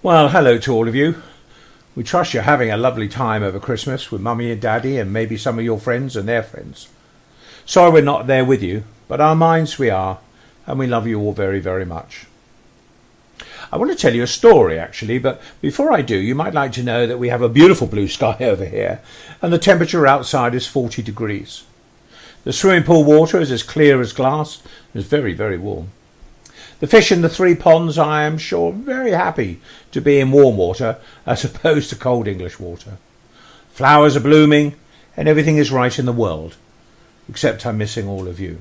Well, hello to all of you. We trust you're having a lovely time over Christmas with Mummy and Daddy and maybe some of your friends and their friends. Sorry we're not there with you, but our minds we are, and we love you all very, very much. I want to tell you a story actually, but before I do, you might like to know that we have a beautiful blue sky over here, and the temperature outside is 40 degrees. The swimming pool water is as clear as glass and is very, very warm. The fish in the 3 ponds, I am sure, very happy to be in warm water as opposed to cold English water. Flowers are blooming and everything is right in the world, except I'm missing all of you.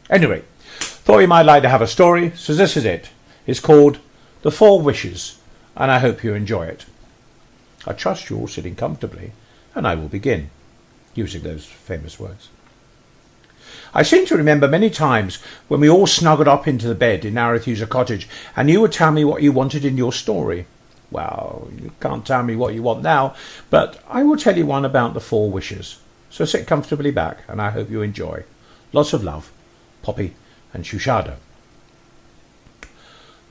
Anyway, thought you might like to have a story, so this is it. It's called The 4 Wishes, and I hope you enjoy it. I trust you're all sitting comfortably, and I will begin, using those famous words. I seem to remember many times when we all snuggled up into the bed in Arethusa Cottage and you would tell me what you wanted in your story. Well, you can't tell me what you want now, but I will tell you one about the 4 wishes. So sit comfortably back and I hope you enjoy. Lots of love, Poppy and Shushada.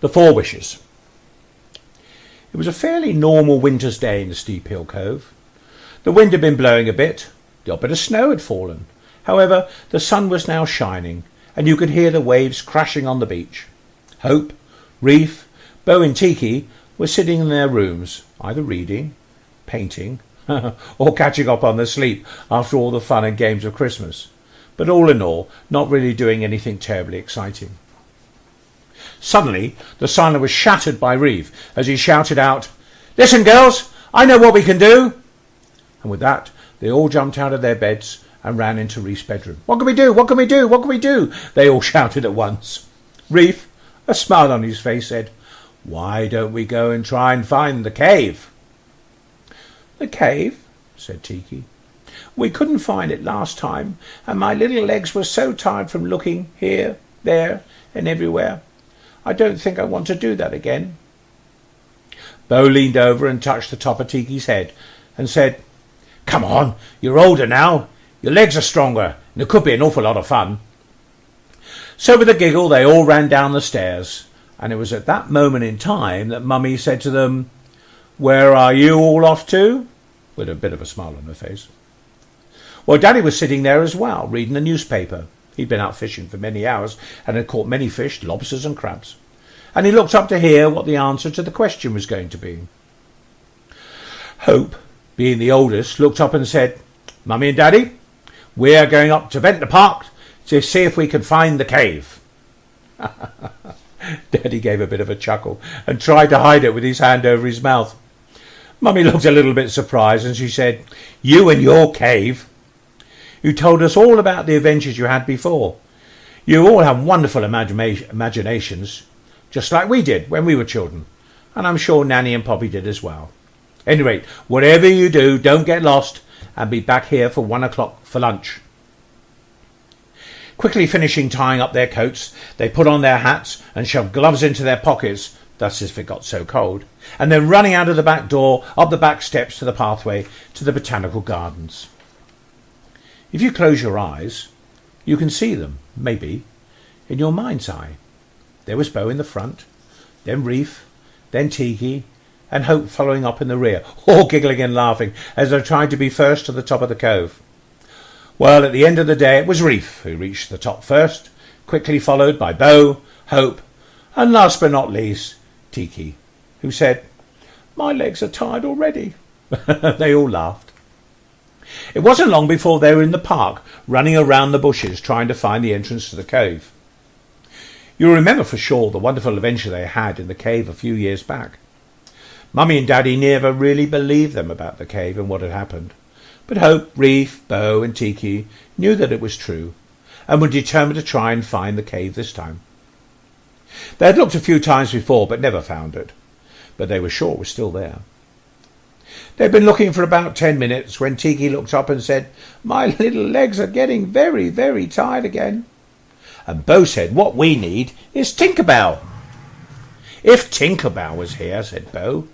The 4 Wishes. It was a fairly normal winter's day in the Steep Hill Cove. The wind had been blowing a bit, the odd bit of snow had fallen. However, the sun was now shining, and you could hear the waves crashing on the beach. Hope, Reef, Bo and Tiki were sitting in their rooms, either reading, painting, or catching up on their sleep after all the fun and games of Christmas. But all in all, not really doing anything terribly exciting. Suddenly, the silence was shattered by Reef as he shouted out, "Listen, girls, I know what we can do!" And with that, they all jumped out of their beds and ran into Reef's bedroom. "What can we do? What can we do? What can we do?" they all shouted at once. Reef, a smile on his face, said, "Why don't we go and try and find the cave?" "The cave?" said Tiki. "We couldn't find it last time, and my little legs were so tired from looking here, there, and everywhere. I don't think I want to do that again." Bo leaned over and touched the top of Tiki's head and said, "Come on, you're older now. Your legs are stronger, and it could be an awful lot of fun." So with a giggle, they all ran down the stairs, and it was at that moment in time that Mummy said to them, "Where are you all off to?" with a bit of a smile on her face. Well, Daddy was sitting there as well, reading the newspaper. He'd been out fishing for many hours and had caught many fish, lobsters and crabs. And he looked up to hear what the answer to the question was going to be. Hope, being the oldest, looked up and said, "Mummy and Daddy, we're going up to Ventnor Park to see if we can find the cave." Daddy gave a bit of a chuckle and tried to hide it with his hand over his mouth. Mummy looked a little bit surprised and she said, "You and your cave. You told us all about the adventures you had before. You all have wonderful imaginations, just like we did when we were children, and I'm sure Nanny and Poppy did as well. Anyway, whatever you do, don't get lost and be back here for 1 o'clock for lunch." Quickly finishing tying up their coats, they put on their hats and shoved gloves into their pockets, that's if it got so cold, and then running out of the back door, up the back steps to the pathway to the botanical gardens. If you close your eyes, you can see them, maybe, in your mind's eye. There was Bo in the front, then Reef, then Tiki, and Hope following up in the rear, all giggling and laughing as they tried to be first to the top of the cove. Well, at the end of the day, it was Reef who reached the top first, quickly followed by Bo, Hope, and last but not least, Tiki, who said, "My legs are tired already." They all laughed. It wasn't long before they were in the park, running around the bushes, trying to find the entrance to the cave. You'll remember for sure the wonderful adventure they had in the cave a few years back. Mummy and Daddy never really believed them about the cave and what had happened. But Hope, Reef, Bo and Tiki knew that it was true and were determined to try and find the cave this time. They had looked a few times before but never found it, but they were sure it was still there. They'd been looking for about 10 minutes when Tiki looked up and said, "My little legs are getting very, very tired again." And Bo said, "What we need is Tinkerbell." "If Tinkerbell was here," said Bo,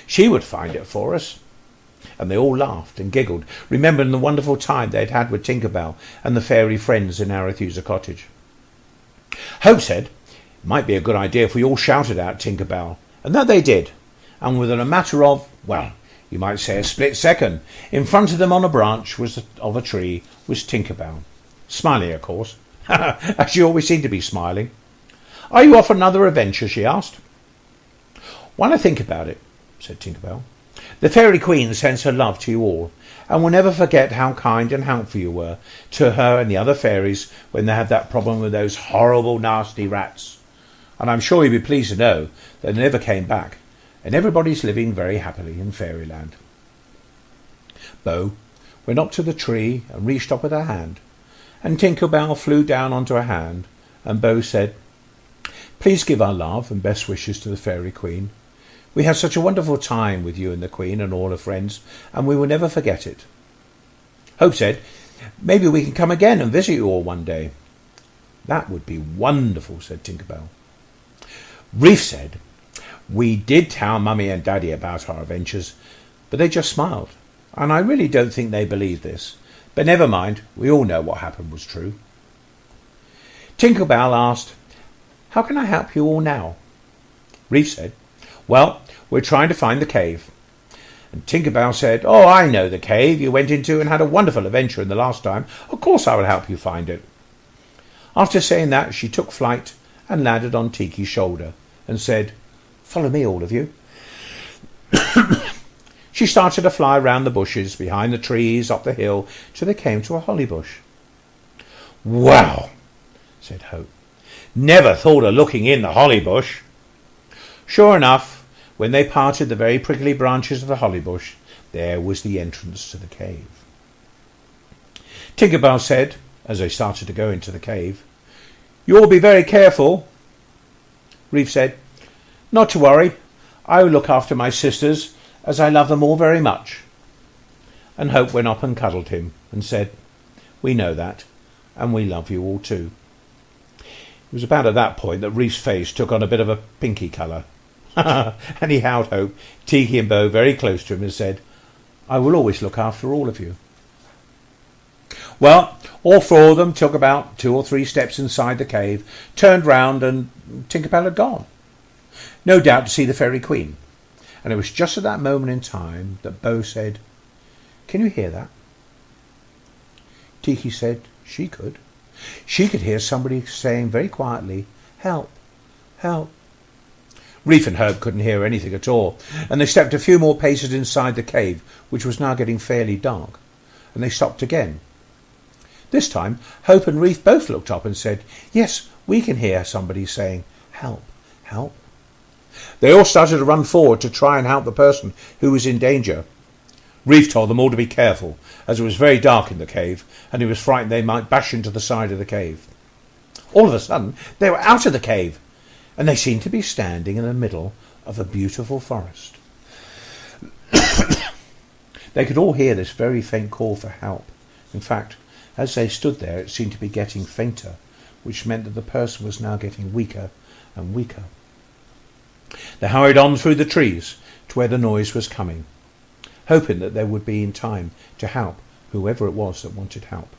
"she would find it for us." And they all laughed and giggled, remembering the wonderful time they'd had with Tinkerbell and the fairy friends in Arethusa Cottage. Hope said, "It might be a good idea if we all shouted out Tinkerbell And that they did, and within a matter of, well, you might say a split second, in front of them on a branch of a tree was Tinker Bell. Smiling, of course, as she always seemed to be smiling. "Are you off on another adventure?" she asked. "While I think about it," said Tinker Bell, "the Fairy Queen sends her love to you all, and will never forget how kind and helpful you were to her and the other fairies when they had that problem with those horrible, nasty rats. And I'm sure you'll be pleased to know that they never came back, and everybody's living very happily in Fairyland." Bo went up to the tree and reached up with her hand, and Tinker Bell flew down onto her hand, and Bo said, "Please give our love and best wishes to the Fairy Queen. We had such a wonderful time with you and the Queen and all her friends, and we will never forget it." Hope said, "Maybe we can come again and visit you all one day." "That would be wonderful," said Tinker Bell. Reef said, "We did tell Mummy and Daddy about our adventures, but they just smiled, and I really don't think they believed this. But never mind, we all know what happened was true." Tinker Bell asked, "How can I help you all now?" Reef said, "Well, we're trying to find the cave." And Tinker Bell said, "Oh, I know the cave you went into and had a wonderful adventure in the last time. Of course I will help you find it." After saying that, she took flight and landed on Tiki's shoulder and said, "Follow me, all of you." She started to fly round the bushes, behind the trees, up the hill, till they came to a holly bush. "Wow," said Hope. "Never thought of looking in the holly bush." Sure enough, when they parted the very prickly branches of the holly bush, there was the entrance to the cave. Tinker Bell said, as they started to go into the cave, "You all be very careful." Reef said, "Not to worry. I will look after my sisters, as I love them all very much." And Hope went up and cuddled him and said, "We know that, and we love you all too." It was about at that point that Reef's face took on a bit of a pinky colour. And he held Hope, Tiki and Bo very close to him and said, "I will always look after all of you." Well, all four of them took about 2 or 3 steps inside the cave, turned round, and Tinker Bell had gone. No doubt to see the Fairy Queen. And it was just at that moment in time that Bo said, "Can you hear that?" Tiki said she could. She could hear somebody saying very quietly, "Help, help." Reef and Hope couldn't hear anything at all, and they stepped a few more paces inside the cave, which was now getting fairly dark, and they stopped again. This time, Hope and Reef both looked up and said, "Yes, we can hear somebody saying, 'Help, help.'" They all started to run forward to try and help the person who was in danger. Reef told them all to be careful, as it was very dark in the cave, and he was frightened they might bash into the side of the cave. All of a sudden, they were out of the cave, and they seemed to be standing in the middle of a beautiful forest. They could all hear this very faint call for help. In fact, as they stood there, it seemed to be getting fainter, which meant that the person was now getting weaker and weaker. They hurried on through the trees to where the noise was coming, hoping that they would be in time to help whoever it was that wanted help.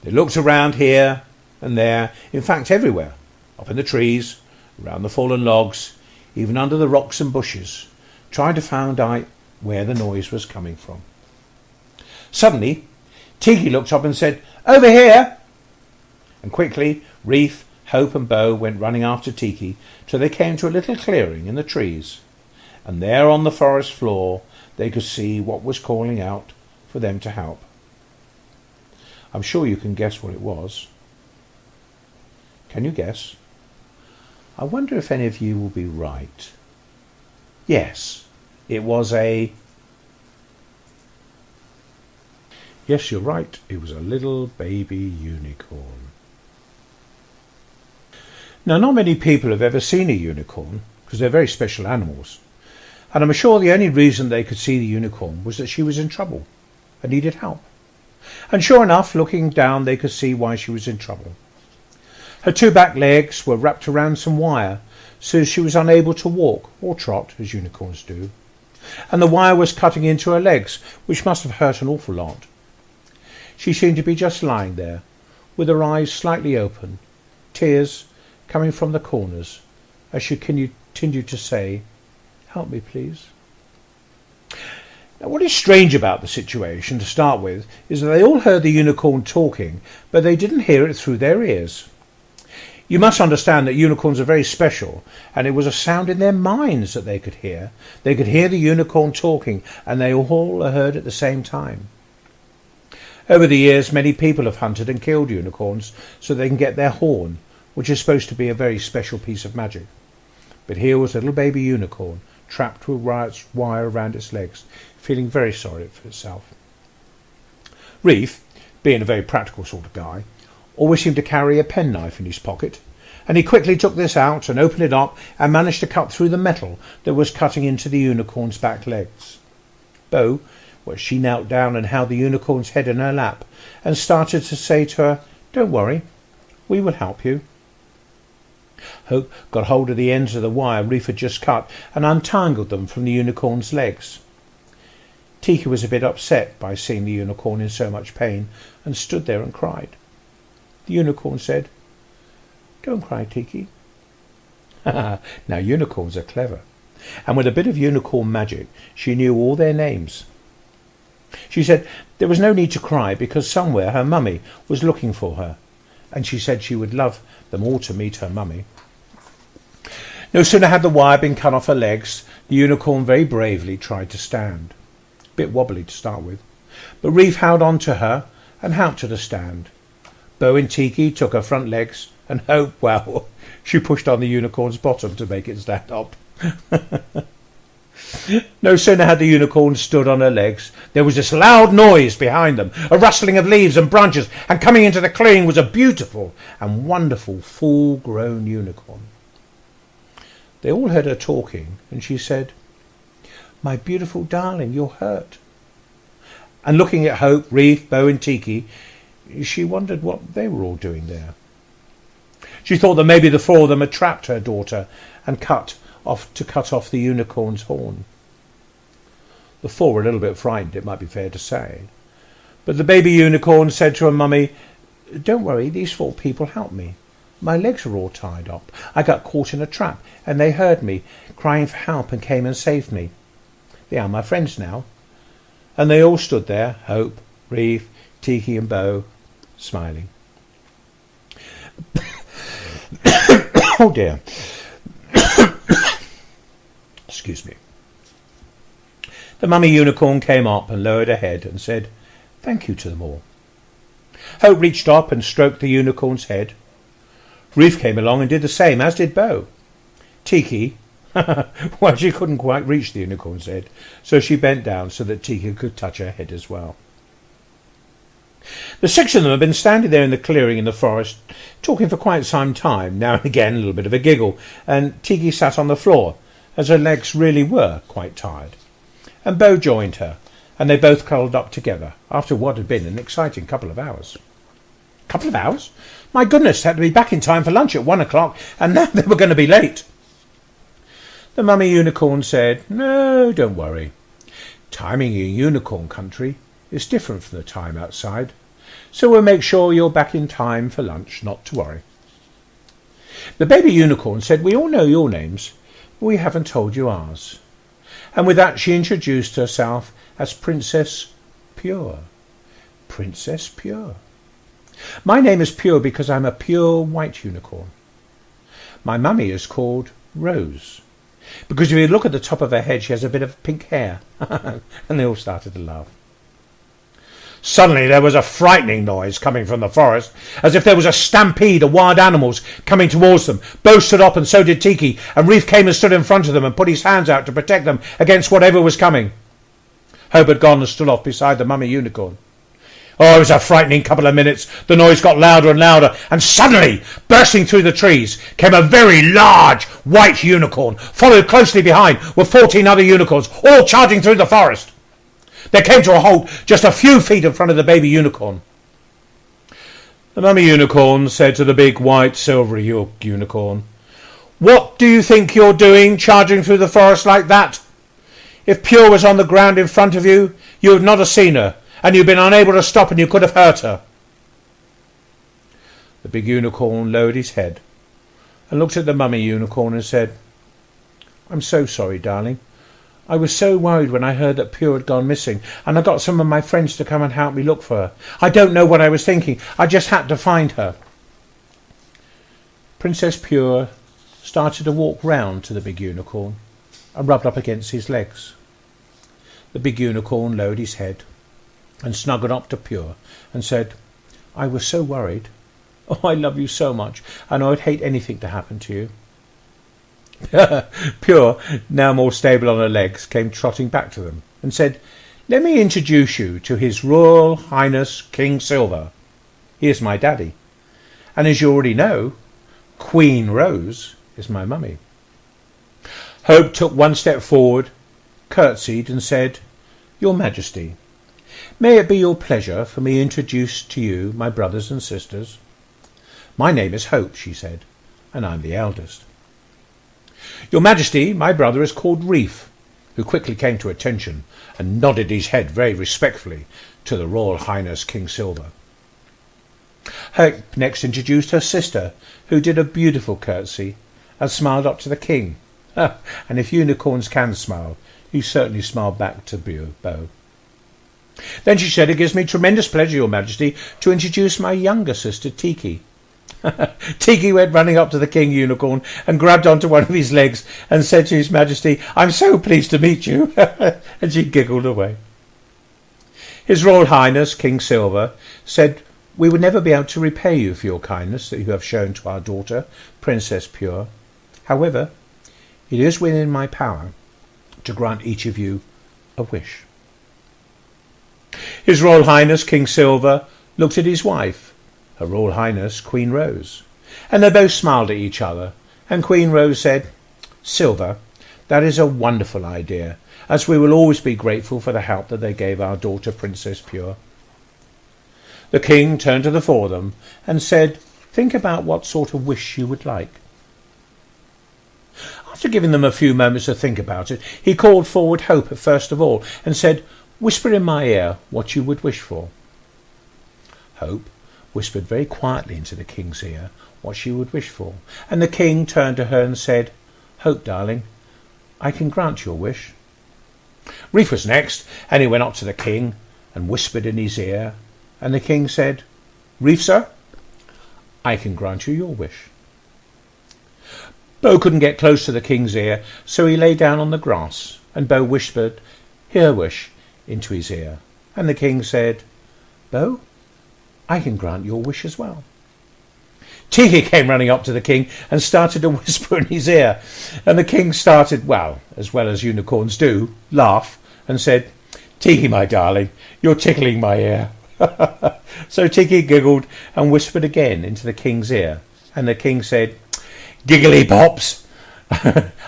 They looked around here and there, in fact everywhere, up in the trees, around the fallen logs, even under the rocks and bushes, trying to find out where the noise was coming from. Suddenly, Tiki looked up and said, "Over here!" And quickly, Reef, Hope and Bo went running after Tiki till they came to a little clearing in the trees, and there on the forest floor they could see what was calling out for them to help. I'm sure you can guess what it was. Can you guess? I wonder if any of you will be right. Yes, it was a... Yes, you're right. It was a little baby unicorn. Now, not many people have ever seen a unicorn because they're very special animals. And I'm sure the only reason they could see the unicorn was that she was in trouble and needed help. And sure enough, looking down, they could see why she was in trouble. Her 2 back legs were wrapped around some wire, so she was unable to walk or trot, as unicorns do. And the wire was cutting into her legs, which must have hurt an awful lot. She seemed to be just lying there, with her eyes slightly open, tears coming from the corners, as she continued to say, "Help me, please." Now, what is strange about the situation, to start with, is that they all heard the unicorn talking, but they didn't hear it through their ears. You must understand that unicorns are very special, and it was a sound in their minds that they could hear. They could hear the unicorn talking, and they all heard at the same time. Over the years, many people have hunted and killed unicorns so they can get their horn, which is supposed to be a very special piece of magic. But here was a little baby unicorn, trapped with wire around its legs, feeling very sorry for itself. Reef, being a very practical sort of guy, always seemed to carry a penknife in his pocket, and he quickly took this out and opened it up and managed to cut through the metal that was cutting into the unicorn's back legs. Bo, she knelt down and held the unicorn's head in her lap and started to say to her, "Don't worry, we will help you." Hope got hold of the ends of the wire Reef had just cut and untangled them from the unicorn's legs. Tiki was a bit upset by seeing the unicorn in so much pain and stood there and cried. The unicorn said, "Don't cry, Tiki." Now unicorns are clever, and with a bit of unicorn magic she knew all their names. She said there was no need to cry because somewhere her mummy was looking for her, and she said she would love them all to meet her mummy. No sooner had the wire been cut off her legs, the unicorn very bravely tried to stand. A bit wobbly to start with, but Reef held on to her and helped her to stand. Bo and Tiki took her front legs, and Hope, well, she pushed on the unicorn's bottom to make it stand up. No sooner had the unicorn stood on her legs, there was this loud noise behind them, a rustling of leaves and branches, and coming into the clearing was a beautiful and wonderful full-grown unicorn. They all heard her talking, and she said, "My beautiful darling, you're hurt." And looking at Hope, Reef, Bo and Tiki, she wondered what they were all doing there. She thought that maybe the four of them had trapped her daughter and cut off the unicorn's horn. The four were a little bit frightened, it might be fair to say. But the baby unicorn said to her mummy, "Don't worry, these four people helped me. My legs are all tied up. I got caught in a trap, and they heard me crying for help and came and saved me. They are my friends now." And they all stood there, Hope, Reef, Tiki and Bo, smiling. Oh dear. Excuse me. The mummy unicorn came up and lowered her head and said, "Thank you" to them all. Hope reached up and stroked the unicorn's head. Reef came along and did the same, as did Bo. Tiki, well, she couldn't quite reach the unicorn's head, so she bent down so that Tiki could touch her head as well. The six of them had been standing there in the clearing in the forest, talking for quite some time, now and again a little bit of a giggle, and Tiki sat on the floor, as her legs really were quite tired. And Bo joined her, and they both cuddled up together, after what had been an exciting couple of hours. Couple of hours? My goodness, they had to be back in time for lunch at 1 o'clock, and now they were going to be late. The mummy unicorn said, "No, don't worry. Timing in unicorn country is different from the time outside, so we'll make sure you're back in time for lunch, not to worry." The baby unicorn said, "We all know your names, but we haven't told you ours." And with that she introduced herself as Princess Pure. Princess Pure. "My name is Pure because I'm a pure white unicorn. My mummy is called Rose, because if you look at the top of her head she has a bit of pink hair." And they all started to laugh. Suddenly there was a frightening noise coming from the forest, as if there was a stampede of wild animals coming towards them. Bo stood up and so did Tiki, and Reef came and stood in front of them and put his hands out to protect them against whatever was coming. Hope had gone and stood off beside the mummy unicorn. Oh, it was a frightening couple of minutes. The noise got louder and louder, and suddenly, bursting through the trees, came a very large white unicorn, followed closely behind were 14 other unicorns, all charging through the forest. They came to a halt just a few feet in front of the baby unicorn. The mummy unicorn said to the big white silvery unicorn, "What do you think you're doing, charging through the forest like that? If Pure was on the ground in front of you, you would not have seen her, and you've been unable to stop and you could have hurt her." The big unicorn lowered his head and looked at the mummy unicorn and said, I'm so sorry, darling. I was so worried when I heard that Pure had gone missing, and I got some of my friends to come and help me look for her. I don't know what I was thinking. I just had to find her. Princess Pure started to walk round to the big unicorn and rubbed up against his legs. The big unicorn lowered his head and snuggled up to Pure and said, I was so worried. Oh, I love you so much, and I would hate anything to happen to you. Pure, now more stable on her legs, came trotting back to them and said, Let me introduce you to His Royal Highness King Silver. He is my daddy. And as you already know, Queen Rose is my mummy. Hope took one step forward, curtsied and said, Your Majesty, may it be your pleasure for me to introduce to you my brothers and sisters. My name is Hope, she said, and I'm the eldest. Your Majesty, my brother is called Reef, who quickly came to attention and nodded his head very respectfully to the Royal Highness King Silver. Hope next introduced her sister, who did a beautiful curtsy and smiled up to the king. And if unicorns can smile, he certainly smiled back to Bo. Then she said, It gives me tremendous pleasure, Your Majesty, to introduce my younger sister, Tiki. Tiki went running up to the King Unicorn and grabbed onto one of his legs and said to His Majesty, I'm so pleased to meet you. And she giggled away. His Royal Highness, King Silver, said, We would never be able to repay you for your kindness that you have shown to our daughter, Princess Pure. However, it is within my power to grant each of you a wish. His Royal Highness, King Silver, looked at his wife, Her Royal Highness, Queen Rose, and they both smiled at each other, and Queen Rose said, Silver, that is a wonderful idea, as we will always be grateful for the help that they gave our daughter, Princess Pure. The king turned to the four of them and said, Think about what sort of wish you would like. After giving them a few moments to think about it, he called forward Hope first of all and said, Whisper in my ear what you would wish for. Hope whispered very quietly into the king's ear what she would wish for, and the king turned to her and said, Hope, darling, I can grant your wish. Reef was next, and he went up to the king and whispered in his ear, and the king said, Reef, sir, I can grant you your wish. Bo couldn't get close to the king's ear, so he lay down on the grass, and Bo whispered her wish into his ear, and the king said, Bo, I can grant your wish as well. Tiki came running up to the king and started to whisper in his ear, and the king started, well as unicorns do, laugh, and said, Tiki, my darling, you're tickling my ear. So Tiki giggled and whispered again into the king's ear, and the king said, Giggly pops,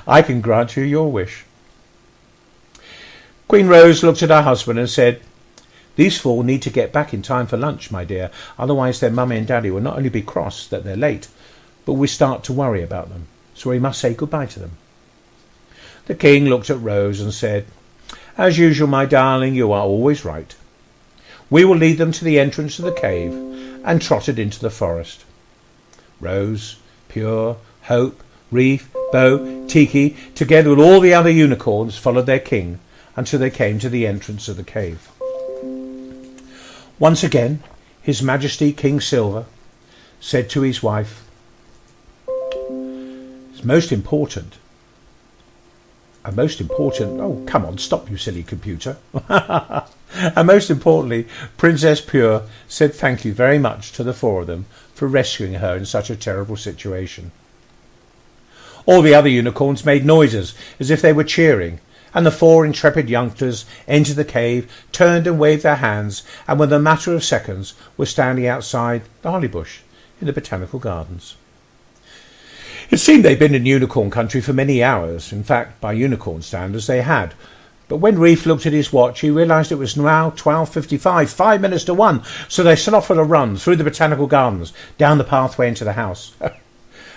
I can grant you your wish. Queen Rose looked at her husband and said, These four need to get back in time for lunch, my dear, otherwise their mummy and daddy will not only be cross that they're late, but we start to worry about them, so we must say goodbye to them. The king looked at Rose and said, As usual, my darling, you are always right. We will lead them to the entrance of the cave, and trotted into the forest. Rose, Pure, Hope, Reef, Bo, Tiki, together with all the other unicorns, followed their king until they came to the entrance of the cave. Once again, His Majesty King Silver said to his wife, It's most important, oh, come on, stop, you silly computer. And most importantly, Princess Pure said thank you very much to the four of them for rescuing her in such a terrible situation. All the other unicorns made noises as if they were cheering, and the four intrepid youngsters entered the cave, turned and waved their hands, and within a matter of seconds were standing outside the holly bush in the botanical gardens. It seemed they'd been in unicorn country for many hours. In fact, by unicorn standards they had. But when Reef looked at his watch, he realised it was now 12:55, 5 minutes to 1, so they set off on a run through the botanical gardens, down the pathway into the house.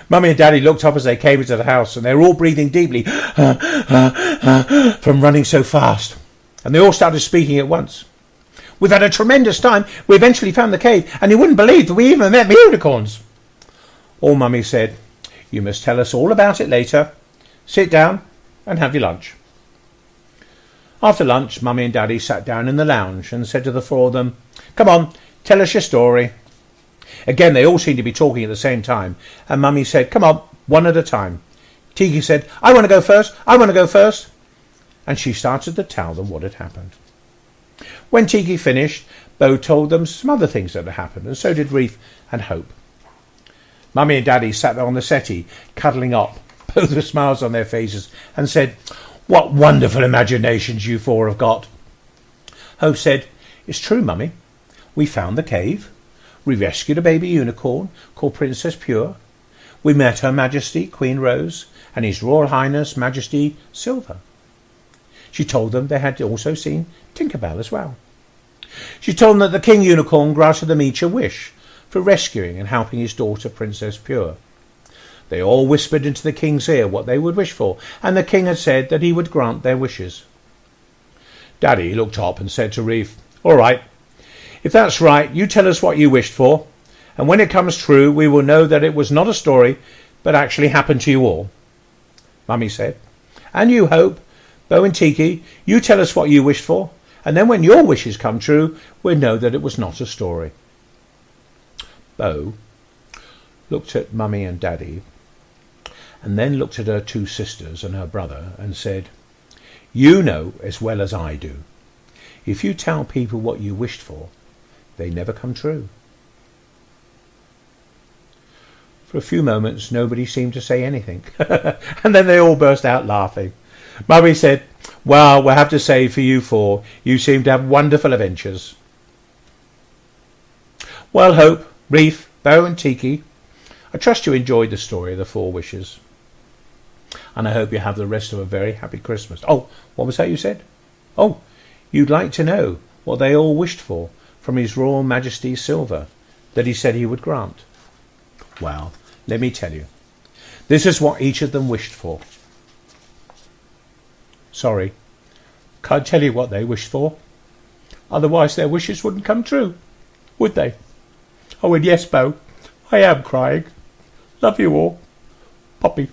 Mummy and Daddy looked up as they came into the house, and they were all breathing deeply from running so fast. And they all started speaking at once. We've had a tremendous time. We eventually found the cave, and you wouldn't believe that we even met unicorns. All Mummy said, You must tell us all about it later. Sit down and have your lunch. After lunch, Mummy and Daddy sat down in the lounge and said to the four of them, "Come on, tell us your story." Again, they all seemed to be talking at the same time, and Mummy said, "Come on, one at a time." Tiki said, "I want to go first, I want to go first." And she started to tell them what had happened. When Tiki finished, Bo told them some other things that had happened, and so did Reef and Hope. Mummy and Daddy sat there on the settee, cuddling up, both with smiles on their faces, and said, "What wonderful imaginations you four have got." Hope said, "It's true, Mummy. We found the cave. We rescued a baby unicorn called Princess Pure. We met Her Majesty Queen Rose and His Royal Highness Majesty Silver." She told them they had also seen Tinkerbell as well. She told them that the King Unicorn granted them each a wish for rescuing and helping his daughter Princess Pure. They all whispered into the King's ear what they would wish for, and the King had said that he would grant their wishes. Daddy looked up and said to Reef, "All right, if that's right, you tell us what you wished for, and when it comes true, we will know that it was not a story, but actually happened to you all." Mummy said, "And you, Hope, Bo and Tiki, you tell us what you wished for, and then when your wishes come true, we'll know that it was not a story." Bo looked at Mummy and Daddy, and then looked at her two sisters and her brother and said, "You know as well as I do, if you tell people what you wished for, they never come true." For a few moments nobody seemed to say anything, and then they all burst out laughing. Mummy said, "Well, we'll have to say for you four, you seem to have wonderful adventures." Well, Hope, Reef, Bo and Tiki, I trust you enjoyed the story of the four wishes. And I hope you have the rest of a very happy Christmas. Oh, what was that you said? Oh, you'd like to know what they all wished for from His Royal Majesty Silver that he said he would grant. Well, let me tell you. This is what each of them wished for. Sorry, can't tell you what they wished for. Otherwise their wishes wouldn't come true, would they? Oh, and yes, Bo, I am crying. Love you all. Poppy.